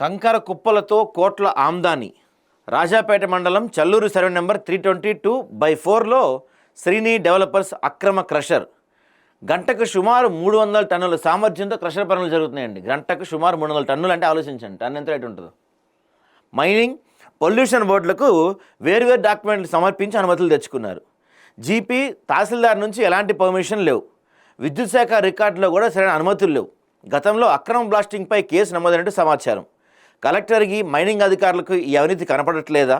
కంకర కుప్పలతో కోట్ల ఆమ్దాని. రాజాపేట మండలం చల్లూరు సర్వే నెంబర్ 322/4లో శ్రీని డెవలపర్స్ అక్రమ క్రషర్. గంటకు సుమారు 300 టన్నుల సామర్థ్యంతో క్రషర్ పనులు జరుగుతున్నాయండి. గంటకు సుమారు 300 టన్నులు అంటే ఆలోచించండి, టన్ను ఎంత రేటు ఉంటుందో. మైనింగ్, పొల్యూషన్ బోర్డులకు వేర్వేరు డాక్యుమెంట్లు సమర్పించి అనుమతులు తెచ్చుకున్నారు. జీపీ, తహసీల్దార్ నుంచి ఎలాంటి పర్మిషన్ లేవు. విద్యుత్ శాఖ రికార్డులో కూడా సరైన అనుమతులు లేవు. గతంలో అక్రమ బ్లాస్టింగ్పై కేసు నమోదైనట్టు సమాచారం. కలెక్టర్కి, మైనింగ్ అధికారులకు ఈ అవినీతి కనపడట్లేదా?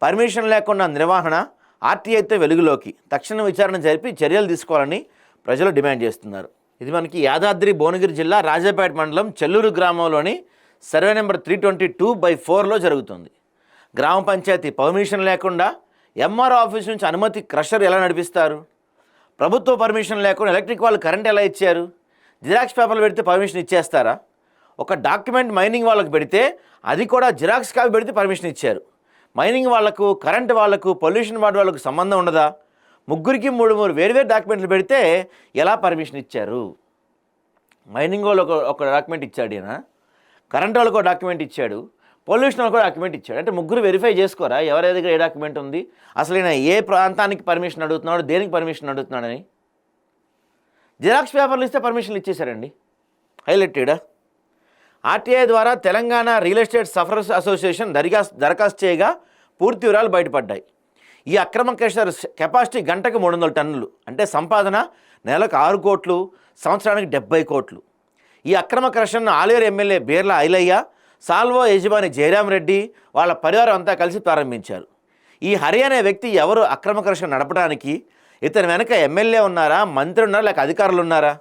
పర్మిషన్ లేకుండా నిర్వహణ, ఆర్టీఐతో వెలుగులోకి. తక్షణ విచారణ జరిపి చర్యలు తీసుకోవాలని ప్రజలు డిమాండ్ చేస్తున్నారు. ఇది మనకి యాదాద్రి భువనగిరి జిల్లా రాజాపేట మండలం చెల్లూరు గ్రామంలోని సర్వే నెంబర్ 322/4లో జరుగుతుంది. గ్రామ పంచాయతీ పర్మిషన్ లేకుండా ఎంఆర్ఓ ఆఫీస్ నుంచి అనుమతి క్రషర్ ఎలా నడిపిస్తారు? ప్రభుత్వ పర్మిషన్ లేకుండా ఎలక్ట్రిక్ వాళ్ళు కరెంట్ ఎలా ఇచ్చారు? జిరాక్స్ పేపర్లు పెడితే పర్మిషన్ ఇచ్చేస్తారా? ఒక డాక్యుమెంట్ మైనింగ్ వాళ్ళకు పెడితే అది కూడా జిరాక్స్ కాపీ పెడితే పర్మిషన్ ఇచ్చారు. మైనింగ్ వాళ్లకు, కరెంట్ వాళ్లకు, పొల్యూషన్ వార్డు వాళ్ళకు సంబంధం ఉండదా? ముగ్గురికి మూడు వేరువేరు డాక్యుమెంట్లు పెడితే ఎలా పర్మిషన్ ఇచ్చారు? మైనింగ్ వాళ్ళు ఒక డాక్యుమెంట్ ఇచ్చాడు, ఈయన కరెంట్ వాళ్ళకు ఒక డాక్యుమెంట్ ఇచ్చాడు, పొల్యూషన్ వాళ్ళకు ఒక డాక్యుమెంట్ ఇచ్చాడు. అంటే ముగ్గురు వెరిఫై చేసుకోరా ఎవరి దగ్గర ఏ డాక్యుమెంట్ ఉంది, అసలు ఈయన ఏ ప్రాంతానికి పర్మిషన్ అడుగుతున్నాడు, దేనికి పర్మిషన్ అడుగుతున్నాడని. జిరాక్స్ పేపర్లు ఇస్తే పర్మిషన్లు ఇచ్చేశారండి. హైలైటెడా? ఆర్టీఐ ద్వారా Telangana real estate sufferers association దరఖాస్తు చేయగా పూర్తి వివరాలు బయటపడ్డాయి. ఈ అక్రమ క్రషర్ కెపాసిటీ గంటకు 300 టన్నులు, అంటే సంపాదన నెలకు 6 కోట్లు, సంవత్సరానికి 70 కోట్లు. ఈ అక్రమ క్రషర్ను ఆలేరు ఎమ్మెల్యే బీర్ల ఐలయ్య, సాల్వో యజమాని జయరాం రెడ్డి వాళ్ళ పరివారం అంతా కలిసి ప్రారంభించారు. ఈ హరి అనే వ్యక్తి ఎవరు అక్రమ క్రషర్ నడపడానికి? ఇతని వెనక ఎమ్మెల్యే ఉన్నారా, మంత్రి ఉన్నారా, లేక అధికారులు ఉన్నారా?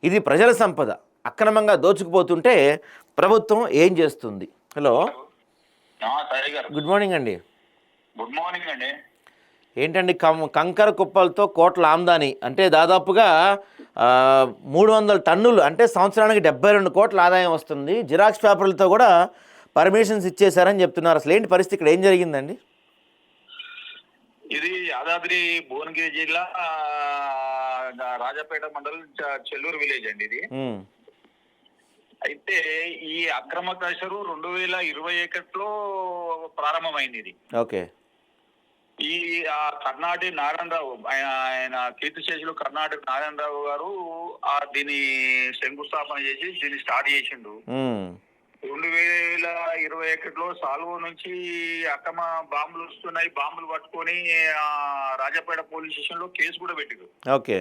ఇది ప్రజల సంపద అక్రమంగా దోచుకుపోతుంటే ప్రభుత్వం ఏం చేస్తుంది? హలో, గుడ్ మార్నింగ్ అండి. గుడ్ మార్నింగ్ అండి. ఏంటండి కంకర కుప్పలతో కోట్ల ఆమ్దాని, అంటే దాదాపుగా 300 టన్నులు, అంటే సంవత్సరానికి 72 కోట్ల ఆదాయం వస్తుంది. జిరాక్స్ పేపర్లతో కూడా పర్మిషన్స్ ఇచ్చేశారని చెప్తున్నారు. అసలు ఏంటి పరిస్థితి, ఇక్కడ ఏం జరిగిందండి? ఇది యాదాద్రి భువనగిరి జిల్లా రాజాపేట మండలం చెల్లూరు విలేజ్ అండి ఇది. అయితే ఈ అక్రమ క్రషరు 2021లో ప్రారంభమైంది ఇది. ఓకే. ఈ కర్ణాటి నారాయణరావు, ఆయన కీర్తిశేషులు కర్ణాటి నారాయణరావు గారు దీన్ని శంకుస్థాపన చేసి దీన్ని స్టార్ట్ చేసిండు. 2021లో సాల్వో నుంచి అక్రమ బాంబులు వస్తున్నాయి, బాంబులు పట్టుకొని రాజాపేట పోలీస్ స్టేషన్ లో కేసు కూడా పెట్టారు. ఓకే.